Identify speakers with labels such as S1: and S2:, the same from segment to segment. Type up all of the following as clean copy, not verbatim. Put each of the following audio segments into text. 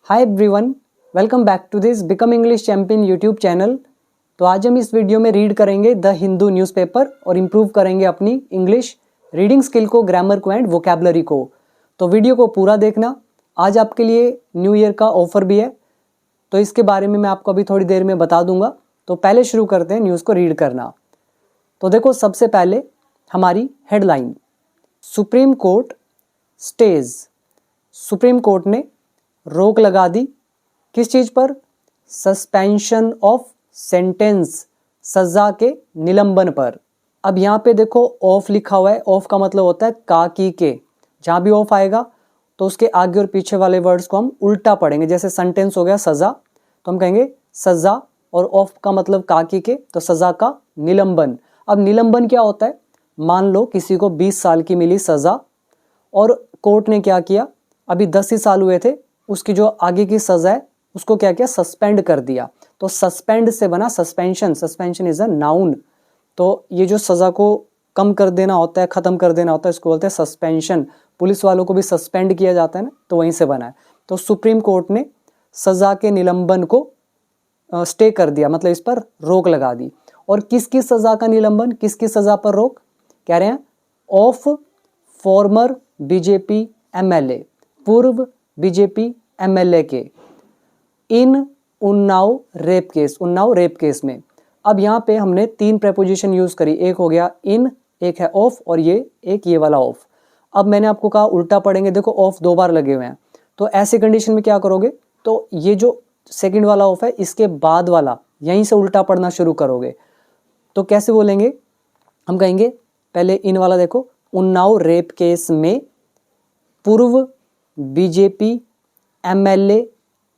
S1: Hi everyone, welcome back to this become English champion YouTube channel. तो आज हम इस वीडियो में रीड करेंगे द हिंदू न्यूज़पेपर और इम्प्रूव करेंगे अपनी इंग्लिश रीडिंग स्किल को, ग्रामर को एंड वोकैबुलरी को। तो वीडियो को पूरा देखना। आज आपके लिए न्यू ईयर का ऑफर भी है, तो इसके बारे में मैं आपको अभी थोड़ी देर में बता दूंगा। तो पहले शुरू करते हैं न्यूज़ को रीड करना। तो देखो, सबसे पहले हमारी headline, supreme court stage. Supreme कोर्ट ने रोक लगा दी किस चीज पर? सस्पेंशन ऑफ सेंटेंस, सजा के निलंबन पर। अब यहाँ पे देखो ऑफ लिखा हुआ है। ऑफ का मतलब होता है का की के। जहां भी ऑफ आएगा तो उसके आगे और पीछे वाले वर्ड्स को हम उल्टा पढ़ेंगे। जैसे सेंटेंस हो गया सजा, तो हम कहेंगे सजा, और ऑफ का मतलब का की के, तो सजा का निलंबन। अब निलंबन क्या होता है? मान लो किसी को 20 साल की मिली सजा और कोर्ट ने क्या किया, अभी 10 ही साल हुए थे, उसकी जो आगे की सजा है उसको क्या किया, सस्पेंड कर दिया। तो सस्पेंड से बना suspension. Suspension is a noun. तो ये जो सजा को कम कर देना होता है, खत्म कर देना होता है, इसको बोलते हैं सस्पेंशन। पुलिस वालों को भी सस्पेंड किया जाता है ना, तो वहीं से बना है। तो सुप्रीम कोर्ट ने सजा के निलंबन को स्टे कर दिया, मतलब इस पर रोक लगा दी। और किसकी सजा का निलंबन, किसकी सजा पर रोक? कह रहे हैं ऑफ फॉर्मर बीजेपी एमएलए, पूर्व बीजेपी एमएलए के, in Unnao rape case, Unnao rape case में। अब यहाँ पे हमने 3 प्रेपोजिशन यूज करी। एक हो गया इन, एक है ऑफ, और ये वाला ऑफ। अब मैंने आपको कहा उल्टा पढ़ेंगे। देखो ऑफ 2 बार लगे हुए हैं, तो ऐसे कंडीशन में क्या करोगे, तो ये जो सेकंड वाला ऑफ है इसके बाद वाला यहीं से उल्टा पढ़ना शुरू करोगे। तो कैसे बोलेंगे? हम कहेंगे पहले इन वाला देखो, उन्नाव रेप केस में पूर्व बीजेपी एमएलए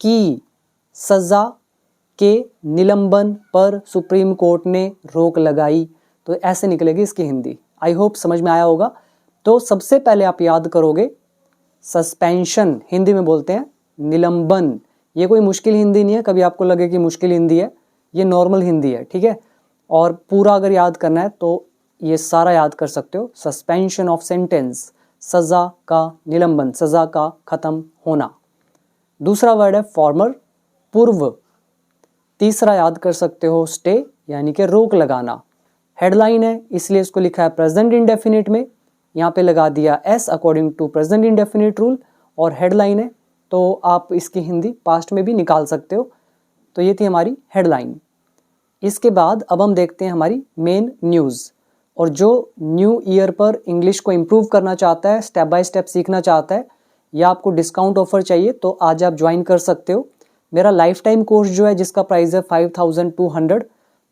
S1: की सजा के निलंबन पर सुप्रीम कोर्ट ने रोक लगाई। तो ऐसे निकलेगी इसकी हिंदी। आई होप समझ में आया होगा। तो सबसे पहले आप याद करोगे सस्पेंशन, हिंदी में बोलते हैं निलंबन। ये कोई मुश्किल हिंदी नहीं है, कभी आपको लगे कि मुश्किल हिंदी है, ये नॉर्मल हिंदी है, ठीक है। और पूरा अगर याद करना है तो ये सारा याद कर सकते हो। सस्पेंशन ऑफ सेंटेंस, सजा का निलंबन, सजा का खत्म होना। दूसरा वर्ड है फॉर्मर, पूर्व। तीसरा याद कर सकते हो स्टे, यानी कि रोक लगाना। हेडलाइन है इसलिए इसको लिखा है प्रेजेंट इंडेफिनिट में, यहाँ पे लगा दिया s according to present indefinite rule. और हेडलाइन है तो आप इसकी हिंदी पास्ट में भी निकाल सकते हो। तो ये थी हमारी हेडलाइन। इसके बाद अब हम देखते हैं हमारी मेन न्यूज़। और जो न्यू ईयर पर इंग्लिश को इम्प्रूव करना चाहता है, स्टेप बाय स्टेप सीखना चाहता है, या आपको डिस्काउंट ऑफर चाहिए, तो आज आप ज्वाइन कर सकते हो। मेरा लाइफ टाइम कोर्स जो है जिसका प्राइस है 5200,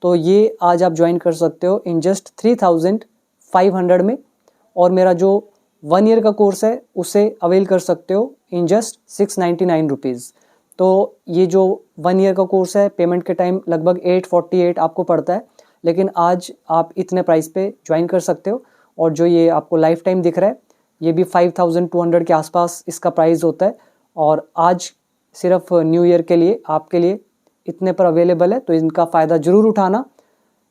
S1: तो ये आज आप ज्वाइन कर सकते हो इन जस्ट 3500 में। और मेरा जो 1 ईयर का कोर्स है उसे अवेल कर सकते हो इन जस्ट 699 रुपीज़। तो ये जो 1 ईयर का कोर्स है, पेमेंट के टाइम लगभग 848 आपको पड़ता है, लेकिन आज आप इतने प्राइस पे ज्वाइन कर सकते हो। और जो ये आपको लाइफ टाइम दिख रहा है ये भी 5200 के आसपास इसका प्राइस होता है। और आज सिर्फ न्यू ईयर के लिए आपके लिए इतने पर अवेलेबल है, तो इनका फ़ायदा ज़रूर उठाना।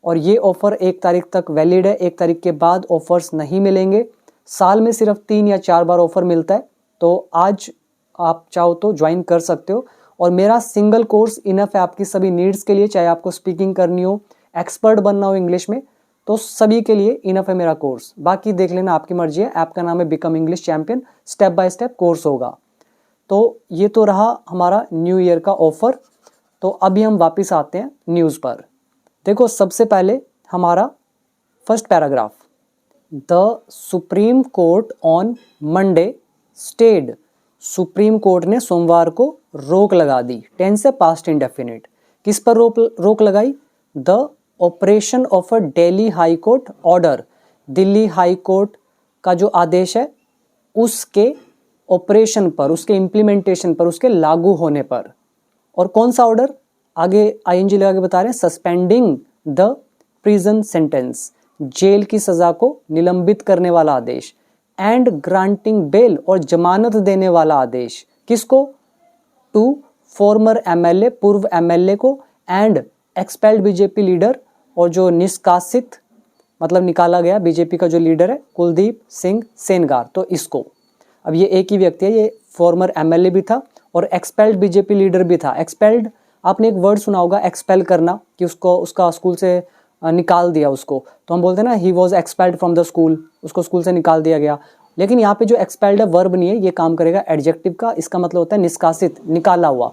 S1: और ये ऑफ़र 1 तारीख तक वैलिड है। 1 तारीख के बाद ऑफ़र्स नहीं मिलेंगे। साल में सिर्फ 3 या 4 बार ऑफ़र मिलता है। तो आज आप चाहो तो ज्वाइन कर सकते हो। और मेरा सिंगल कोर्स इनफ है आपकी सभी नीड्स के लिए, चाहे आपको स्पीकिंग करनी हो, एक्सपर्ट बनना हो इंग्लिश में, तो सभी के लिए इनफ है मेरा कोर्स। बाकी देख लेना, आपकी मर्जी है। ऐप का नाम है become English champion, step by step course होगा। तो ये तो रहा हमारा न्यू ईयर का ऑफर। तो अभी हम वापस आते हैं न्यूज़ पर। देखो सबसे पहले हमारा first paragraph, the supreme court on Monday stayed. सुप्रीम कोर्ट ने सोमवार को रोक लगा दी। टेंस है पास्ट इंडेफिनिट। किस पर रोक लगाई? The operation of a Delhi high court order. दिल्ली हाई कोर्ट का जो आदेश है उसके ऑपरेशन पर, उसके इम्प्लीमेंटेशन पर, उसके लागू होने पर। और कौन सा ऑर्डर? आगे आईएनजी लगा के बता रहे हैं, suspending the prison sentence, jail की सजा को निलंबित करने वाला आदेश। एंड ग्रांटिंग बेल, और जमानत देने वाला आदेश। किसको? टू फॉर्मर एमएलए, पूर्व एमएलए को, एंड एक्सपेल्ड बीजेपी लीडर, और जो निष्कासित मतलब निकाला गया बीजेपी का जो लीडर है कुलदीप सिंह सेनगार, तो इसको। अब ये एक ही व्यक्ति है, ये फॉर्मर एमएलए भी था और एक्सपेल्ड बीजेपी लीडर भी था। एक्सपेल्ड, आपने एक वर्ड सुना होगा एक्सपेल करना, कि उसको उसका स्कूल से निकाल दिया उसको, तो हम बोलते हैं ना he was expelled from the school, उसको स्कूल से निकाल दिया गया। लेकिन यहाँ पे जो एक्सपेल्ड है वर्ब नहीं है, ये काम करेगा एडजेक्टिव का, इसका मतलब होता है निष्कासित, निकाला हुआ।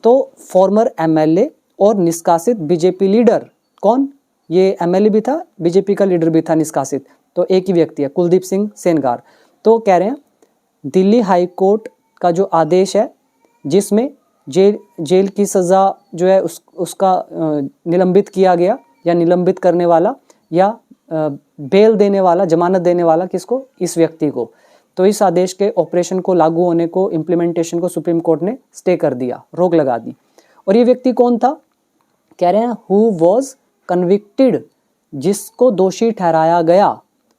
S1: तो फॉर्मर एमएलए और निष्कासित बीजेपी लीडर, कौन? ये एमएलए भी था, बीजेपी का लीडर भी था निष्कासित, तो एक ही व्यक्ति है, कुलदीप सिंह सेंगार। तो कह रहे हैं दिल्ली हाई कोर्ट का जो आदेश है जिसमें जेल की सज़ा जो है उसका निलंबित किया गया, या निलंबित करने वाला या बेल देने वाला, जमानत देने वाला किसको? इस व्यक्ति को। तो इस आदेश के ऑपरेशन को लागू होने को, इम्प्लीमेंटेशन को सुप्रीम कोर्ट ने स्टे कर दिया, रोक लगा दी। और ये व्यक्ति कौन था? कह रहे हैं हु वॉज कन्विक्टेड, जिसको दोषी ठहराया गया।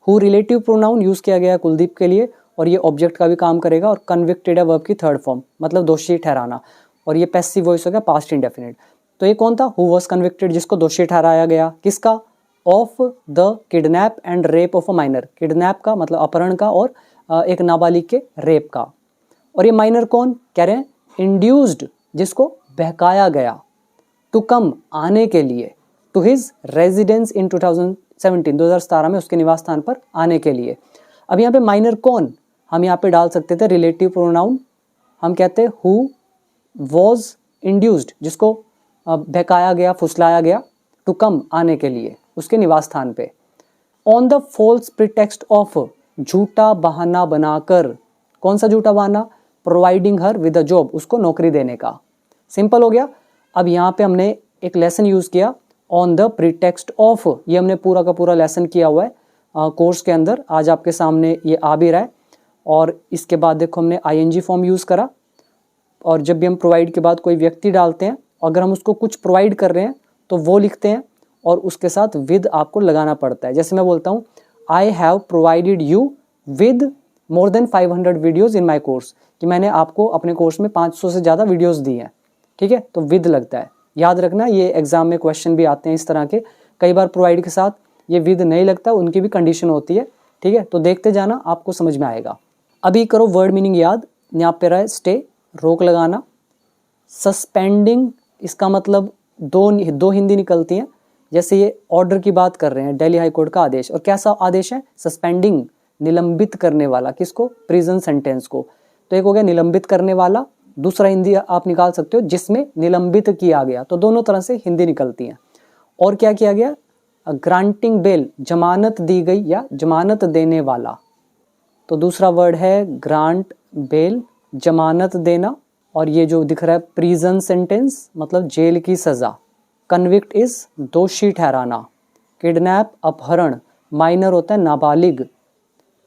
S1: हु रिलेटिव प्रोनाउन यूज किया गया कुलदीप के लिए, और ये ऑब्जेक्ट का भी काम करेगा, और कन्विक्टेड है वर्ब की थर्ड फॉर्म, मतलब दोषी ठहराना, और ये पैसिव वॉइस हो गया, पास्ट इंडेफिनिट। तो ये कौन था? हु वॉज कन्विक्टेड, जिसको दोषी ठहराया गया, किसका? Of the kidnap and rape of a minor. Kidnap का मतलब अपहरण का, और एक नाबालिग के रेप का। और ये माइनर कौन? कह रहे हैं इंड्यूस्ड, जिसको बहकाया गया, टू कम, आने के लिए, टू हिज रेजिडेंस इन 2017 में उसके निवास स्थान पर आने के लिए। अब यहाँ पे माइनर कौन? हम यहाँ पे डाल सकते थे रिलेटिव प्रोनाउन, हम कहते हैं हु वॉज इंड्यूस्ड, जिसको बहकाया गया, फुसलाया गया, टू कम, आने के लिए, उसके निवास स्थान पे। On the false pretext of, झूठा बहाना बनाकर, कौन सा झूठा बहाना? Providing her with a job, उसको नौकरी देने का। सिंपल हो गया। अब यहाँ पे हमने एक लेसन यूज किया, ऑन द प्रीटेक्स्ट ऑफ, ये हमने पूरा का पूरा लेसन किया हुआ है कोर्स के अंदर, आज आपके सामने ये आ भी रहा है। और इसके बाद देखो हमने आईएनजी फॉर्म यूज करा, और जब भी हम प्रोवाइड के बाद कोई व्यक्ति डालते हैं, अगर हम उसको कुछ प्रोवाइड कर रहे हैं तो वो लिखते हैं, और उसके साथ विद आपको लगाना पड़ता है। जैसे मैं बोलता हूँ I have provided you with more than 500 videos in my course, कि मैंने आपको अपने कोर्स में 500 से ज़्यादा वीडियोज़ दी हैं, ठीक है, तो विद लगता है। याद रखना, ये एग्जाम में क्वेश्चन भी आते हैं इस तरह के, कई बार प्रोवाइड के साथ ये विद नहीं लगता, उनकी भी कंडीशन होती है, ठीक है, तो देखते जाना, आपको समझ में आएगा। अभी करो वर्ड मीनिंग याद। यहाँ पे रहा है स्टे, रोक लगाना। सस्पेंडिंग, इसका मतलब दो हिंदी निकलती हैं। जैसे ये ऑर्डर की बात कर रहे हैं, दिल्ली हाई कोर्ट का आदेश, और कैसा आदेश है? सस्पेंडिंग, निलंबित करने वाला, किसको? प्रिजन सेंटेंस को। तो एक हो गया निलंबित करने वाला, दूसरा हिंदी आप निकाल सकते हो जिसमें निलंबित किया गया, तो दोनों तरह से हिंदी निकलती हैं। और क्या किया गया? ग्रांटिंग बेल, जमानत दी गई या जमानत देने वाला, तो दूसरा वर्ड है ग्रांट बेल, जमानत देना। और ये जो दिख रहा है प्रिजन सेंटेंस, मतलब जेल की सजा। कन्विक्ट इज दोषी ठहराना। किडनैप अपहरण, माइनर होता है नाबालिग।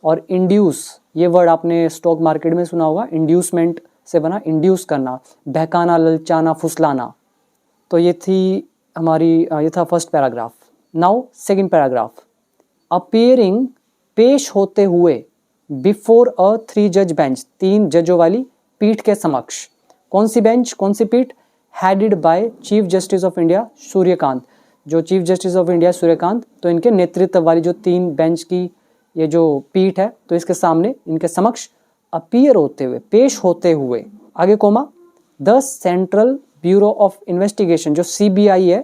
S1: और इंड्यूस, ये वर्ड आपने स्टॉक मार्केट में सुना होगा, इंड्यूसमेंट से बना, इंड्यूस करना, बहकाना, ललचाना, फुसलाना। तो ये थी हमारी, ये था first paragraph. Now second paragraph. Appearing, पेश होते हुए, बिफोर अ 3 जज बेंच, 3 जजों वाली पीठ के समक्ष। कौन सी बेंच, कौन सी पीठ? Headed by chief justice of India Suryakant, जो chief justice of India Suryakant, तो इनके नेतृत्व वाली जो 3 बेंच की ये जो पीठ है, तो इसके सामने, इनके समक्ष अपीयर होते हुए, पेश होते हुए, आगे comma, the central bureau of investigation, जो सीबीआई है,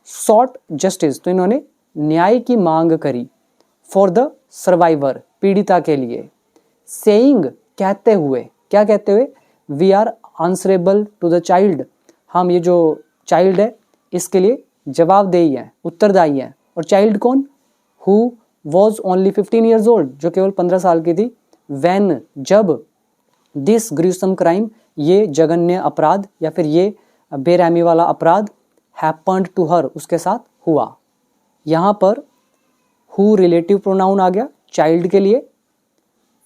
S1: सॉट जस्टिस, तो इन्होंने न्याय की मांग करी, फॉर द सर्वाइवर, पीड़िता के लिए। सेइंग, कहते हुए, क्या कहते हुए? We are answerable to the child, हम ये जो चाइल्ड है इसके लिए जवाबदेही है, उत्तरदायी है। और चाइल्ड कौन? Who was only 15 years old, जो केवल 15 साल की थी। वैन, जब, दिस ग्रूसम क्राइम, ये जघन्य अपराध या फिर ये बेरहमी वाला अपराध, हैपेंड टू हर, उसके साथ हुआ। यहाँ पर हु रिलेटिव प्रोनाउन आ गया चाइल्ड के लिए,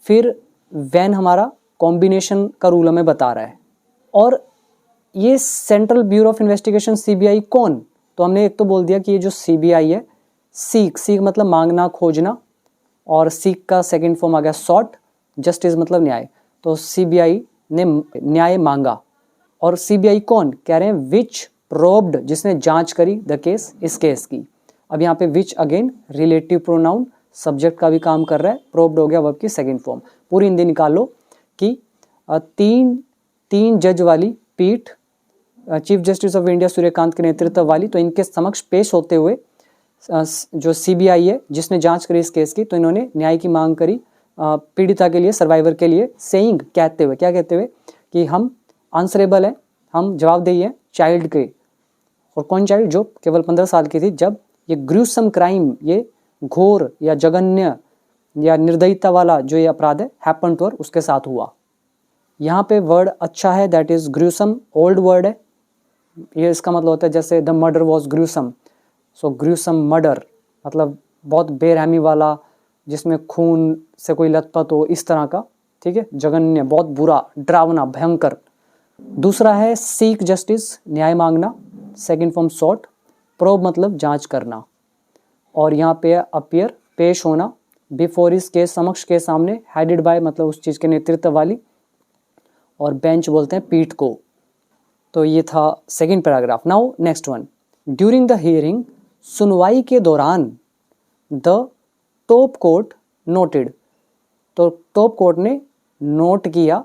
S1: फिर वैन हमारा कॉम्बिनेशन का रूल हमें बता रहा है। और ये central bureau of investigation CBI कौन? तो हमने एक तो बोल दिया कि ये जो सीबीआई है, सीक, सीक मतलब मांगना, खोजना, और सीक का सेकंड फॉर्म आ गया सॉट, जस्टिस मतलब न्याय, तो सीबीआई ने न्याय मांगा। और सीबीआई कौन? कह रहे हैं विच प्रोब्ड, जिसने जांच करी द केस, इस केस की। अब यहाँ पे which again relative pronoun, subject का भी काम कर रहा है, प्रोब्ड हो गया वर्ब की सेकंड फॉर्म। पूरी हिंदी निकाल लो कि 3 3 जज वाली पीठ, chief justice of India Suryakant के नेतृत्व वाली, तो इनके समक्ष पेश होते हुए जो सीबीआई है जिसने जांच करी इस केस की, तो इन्होंने न्याय की मांग करी पीड़िता के लिए, सर्वाइवर के लिए, सेइंग कहते हुए, क्या कहते हुए कि हम आंसरेबल हैं, हम जवाबदेही हैं चाइल्ड के। और कौन चाइल्ड? जो केवल 15 साल की थी जब ये ग्रूसम क्राइम, ये घोर या जघन्य या निर्दयता वाला जो ये अपराध है हैपन टू हर, उसके साथ हुआ। यहाँ पे वर्ड अच्छा है, that is gruesome, old word है। ये इसका मतलब होता है जैसे the murder was gruesome, so gruesome murder मतलब बहुत बेरहमी वाला, जिसमें खून से कोई लथपथ हो, इस तरह का, ठीक है, जघन्य, बहुत बुरा, डरावना, भयंकर। दूसरा है सीक जस्टिस, न्याय मांगना, सेकंड फॉर्म सॉट, प्रोब मतलब जांच करना, और यहाँ पे अपीयर, पेश होना, बिफोर इस केस, समक्ष के सामने, हेडेड बाय मतलब उस चीज़ के नेतृत्व वाली, और बेंच बोलते हैं पीठ को। तो ये था second paragraph. Now next one, during the hearing, सुनवाई के दौरान, द टॉप कोर्ट नोटेड, तो टॉप कोर्ट ने नोट किया,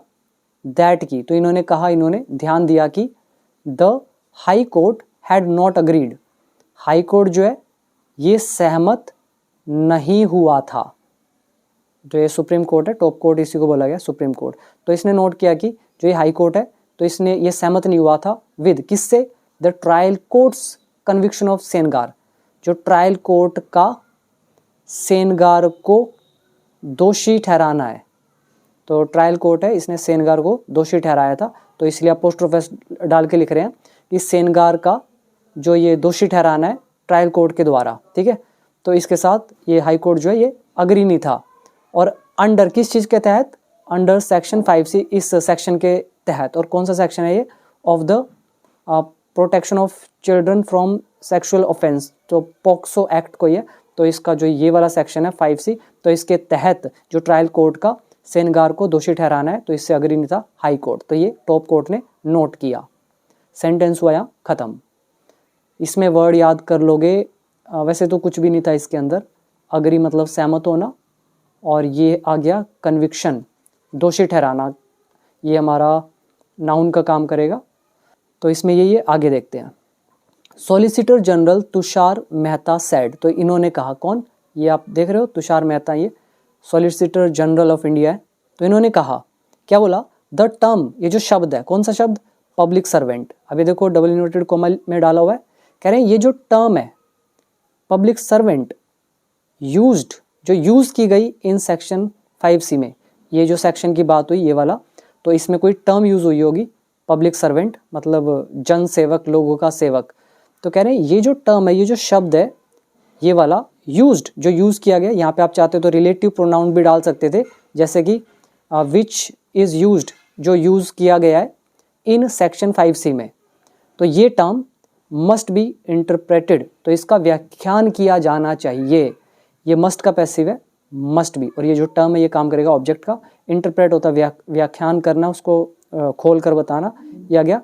S1: दैट की, तो इन्होंने कहा, इन्होंने ध्यान दिया कि the high court had not agreed, high court जो है ये सहमत नहीं हुआ था। जो ये सुप्रीम कोर्ट है, टॉप कोर्ट इसी को बोला गया सुप्रीम कोर्ट, तो इसने नोट किया कि जो ये हाई कोर्ट है तो इसने ये सहमत नहीं हुआ था विद, किससे? The trial court's conviction of Sengar, जो ट्रायल कोर्ट का सेनगार को दोषी ठहराना है। तो ट्रायल कोर्ट है, इसने सेनगार को दोषी ठहराया था, तो इसलिए अपोस्ट्रोफस डाल के लिख रहे हैं कि सेनगार का जो ये दोषी ठहराना है ट्रायल कोर्ट के द्वारा, ठीक है। तो इसके साथ ये हाई कोर्ट जो है ये अग्री नहीं था। और अंडर किस चीज़ के तहत? अंडर सेक्शन 5C, इस सेक्शन के तहत। और कौन सा सेक्शन है ये? Of the protection of children from sexual offence, तो पॉक्सो एक्ट को ये, तो इसका जो ये वाला सेक्शन है 5C, तो इसके तहत जो ट्रायल कोर्ट का सेनगार को दोषी ठहराना है, तो इससे अग्री नहीं था हाई कोर्ट, तो ये टॉप कोर्ट ने नोट किया। सेंटेंस हुआ यहाँ खत्म। इसमें वर्ड याद कर लोगे, वैसे तो कुछ भी नहीं था इसके अंदर, अग्री मतलब सहमत होना, और ये आ गया कन्विक्शन, दोषी ठहराना, ये हमारा नाउन का काम करेगा। तो इसमें ये आगे देखते हैं। Solicitor general Tushar Mehta said, तो इन्होंने कहा, कौन? ये आप देख रहे हो तुषार मेहता, ये सॉलिसिटर जनरल ऑफ इंडिया है। तो इन्होंने कहा, क्या बोला? द टर्म, ये जो शब्द है, कौन सा शब्द? Public servant. अभी देखो डबल इन्वर्टेड कॉमा में डाला हुआ है, कह रहे हैं ये जो टर्म है पब्लिक सर्वेंट यूज्ड, जो यूज की गई इन सेक्शन 5C में, ये जो सेक्शन की बात हुई ये वाला, तो इसमें कोई टर्म यूज हुई होगी, पब्लिक सर्वेंट मतलब जन सेवक, लोगों का सेवक। तो कह रहे हैं ये जो टर्म है, ये जो शब्द है, ये वाला यूज्ड, जो यूज किया गया, यहाँ पे आप चाहते तो रिलेटिव प्रोनाउन भी डाल सकते थे, जैसे कि विच इज यूज्ड, जो यूज किया गया है इन सेक्शन 5C में, तो ये टर्म मस्ट बी इंटरप्रेटेड, तो इसका व्याख्यान किया जाना चाहिए। ये मस्ट का पैसिव है, मस्ट बी, और ये जो टर्म है ये काम करेगा ऑब्जेक्ट का। इंटरप्रेट होता है व्याख्यान करना, उसको खोल कर बताना, ये आ गया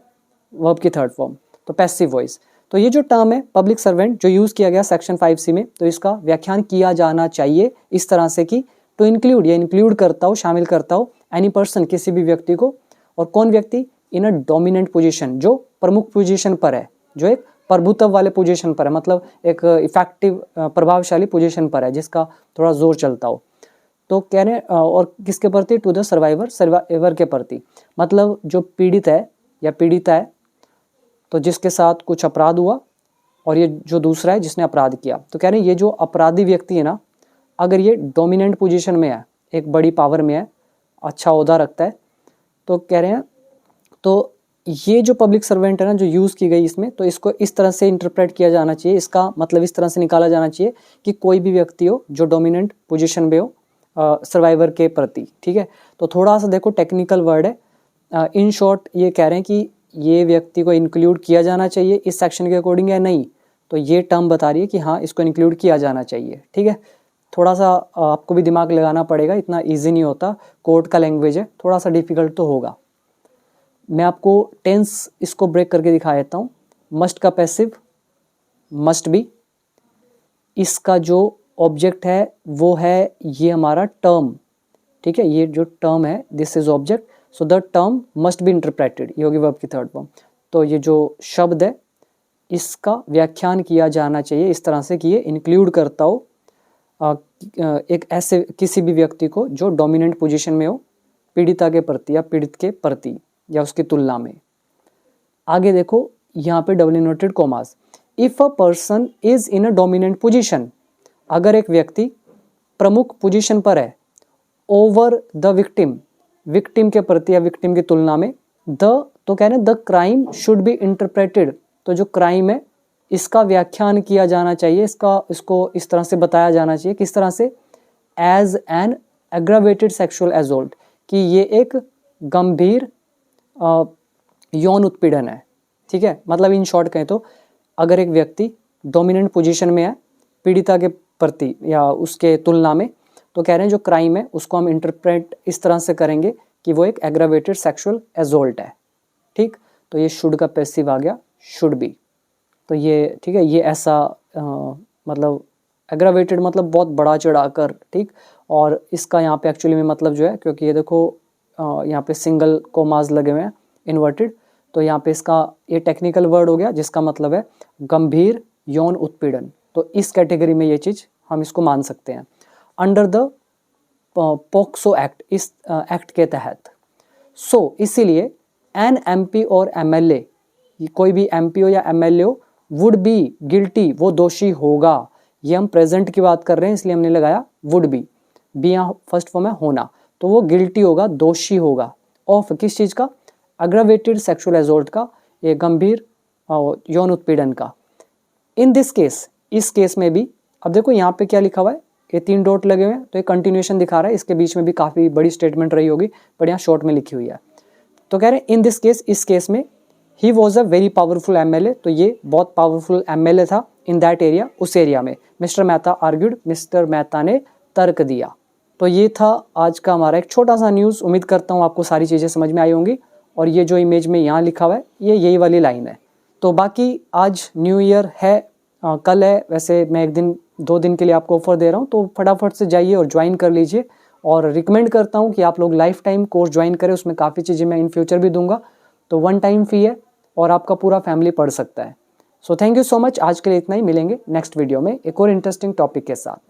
S1: वर्ब की थर्ड फॉर्म, तो पैसिव वॉइस। तो ये जो टर्म है पब्लिक सर्वेंट जो यूज किया गया सेक्शन 5C में, तो इसका व्याख्यान किया जाना चाहिए इस तरह से कि टू इंक्लूड, ये इंक्लूड करता हो, शामिल करता हो, एनी पर्सन, किसी भी व्यक्ति को, और कौन व्यक्ति? इन अ डोमिनेंट पोजीशन, जो प्रमुख पोजीशन पर है, जो एक प्रभुत्व वाले पोजीशन पर है, मतलब एक इफेक्टिव प्रभावशाली पोजीशन पर है, जिसका थोड़ा जोर चलता हो। तो कह रहे हैं और किसके प्रति? टू द सर्वाइवर, सर्वाइवर के प्रति, मतलब जो पीड़ित है या पीड़िता है, तो जिसके साथ कुछ अपराध हुआ, और ये जो दूसरा है जिसने अपराध किया। तो कह रहे हैं ये जो अपराधी व्यक्ति है ना, अगर ये डोमिनेंट पोजीशन में है, एक बड़ी पावर में है, अच्छा ओहदा रखता है, तो कह रहे हैं तो ये जो पब्लिक सर्वेंट है ना, जो यूज़ की गई इसमें, तो इसको इस तरह से इंटरप्रेट किया जाना चाहिए, इसका मतलब इस तरह से निकाला जाना चाहिए कि कोई भी व्यक्ति हो जो डोमिनेंट पोजीशन में हो सर्वाइवर के प्रति, ठीक है। तो थोड़ा सा देखो टेक्निकल वर्ड है, इन शॉर्ट ये कह रहे हैं कि ये व्यक्ति को इंक्लूड किया जाना चाहिए इस सेक्शन के अकॉर्डिंग या नहीं, तो ये टर्म बता रही है कि हाँ इसको इंक्लूड किया जाना चाहिए, ठीक है। थोड़ा सा आपको भी दिमाग लगाना पड़ेगा, इतना ईजी नहीं होता, कोर्ट का लैंग्वेज है, थोड़ा सा डिफिकल्ट तो होगा। मैं आपको टेंस इसको ब्रेक करके दिखा देता हूँ। मस्ट का पैसिव मस्ट बी, इसका जो ऑब्जेक्ट है वो है ये हमारा टर्म, ठीक है, ये जो टर्म है this is object, so the term must be interpreted, ये होगी वर्ब की थर्ड फॉर्म। तो ये जो शब्द है इसका व्याख्यान किया जाना चाहिए इस तरह से कि ये इंक्लूड करता हो एक ऐसे किसी भी व्यक्ति को जो डोमिनेंट पोजीशन में हो पीड़िता के प्रति या पीड़ित के प्रति या उसकी तुलना में। आगे देखो यहाँ पे double inverted commas, if a person is in a dominant position, अगर एक व्यक्ति प्रमुख पोजीशन पर है, ओवर द विक्टिम, विक्टिम के प्रति या विक्टिम की तुलना में, द तो कह रहे हैं the crime should be interpreted, तो जो क्राइम है इसका व्याख्यान किया जाना चाहिए, इसको इस तरह से बताया जाना चाहिए, किस तरह से, as an aggravated sexual assault, कि ये एक गंभीर यौन उत्पीड़न है। ठीक है, मतलब इन शॉर्ट कहें तो अगर एक व्यक्ति डोमिनेंट पोजीशन में है पीड़िता के प्रति या उसके तुलना में, तो कह रहे हैं जो क्राइम है उसको हम इंटरप्रेट इस तरह से करेंगे कि वो एक एग्रावेटेड सेक्सुअल एसॉल्ट है। ठीक, तो ये शुड का पैसिव आ गया, शुड बी। तो ये ठीक है, ये ऐसा मतलब एग्रावेटेड मतलब बहुत बड़ा चढ़ाकर, ठीक, और इसका यहाँ पे एक्चुअली में मतलब जो है, क्योंकि ये देखो यहाँ पे सिंगल कोमाज लगे हुए हैं इन्वर्टेड, तो यहाँ पे इसका ये टेक्निकल वर्ड हो गया जिसका मतलब है गंभीर यौन उत्पीड़न। तो इस कैटेगरी में ये चीज़ हम इसको मान सकते हैं अंडर द पोक्सो एक्ट, इस एक्ट के तहत। सो इसीलिए एन एमपी और एमएलए, कोई भी एमपी हो या एमएलए हो, वुड बी गिल्टी, वो दोषी होगा। ये हम प्रेजेंट की बात कर रहे हैं इसलिए हमने लगाया वुड बी यहाँ फर्स्ट फॉर्म है होना, तो वो गिल्टी होगा, दोषी होगा, ऑफ किस चीज़ का, एग्रावेटेड सेक्सुअल एसॉल्ट का, ये गंभीर यौन उत्पीड़न का। इन दिस केस, इस केस में भी, अब देखो यहाँ पे क्या लिखा हुआ है, ये 3 डॉट लगे हुए हैं, तो ये कंटिन्यूएशन दिखा रहा है, इसके बीच में भी काफ़ी बड़ी स्टेटमेंट रही होगी, पर यहाँ शॉर्ट में लिखी हुई है। तो कह रहे हैं इन दिस केस, इस केस में, he was a very powerful MLA, तो ये बहुत पावरफुल एमएलए था इन दैट एरिया, उस एरिया में। Mister Mehta argued, mister Mehta ने तर्क दिया। तो ये था आज का हमारा एक छोटा सा न्यूज़। उम्मीद करता हूँ आपको सारी चीज़ें समझ में आई होंगी, और ये जो इमेज में यहाँ लिखा हुआ है ये यही वाली लाइन है। तो बाकी आज न्यू ईयर है, कल है, वैसे मैं 1-2 दिन के लिए आपको ऑफर दे रहा हूँ, तो फटाफट से जाइए और ज्वाइन कर लीजिए। और रिकमेंड करता हूँ कि आप लोग लाइफ टाइम कोर्स ज्वाइन करें, उसमें काफ़ी चीज़ें मैं इन फ्यूचर भी दूंगा। तो 1 टाइम फ़ी है और आपका पूरा फैमिली पढ़ सकता है। So thank you so much, आज के लिए इतना ही, मिलेंगे नेक्स्ट वीडियो में एक और इंटरेस्टिंग टॉपिक के साथ।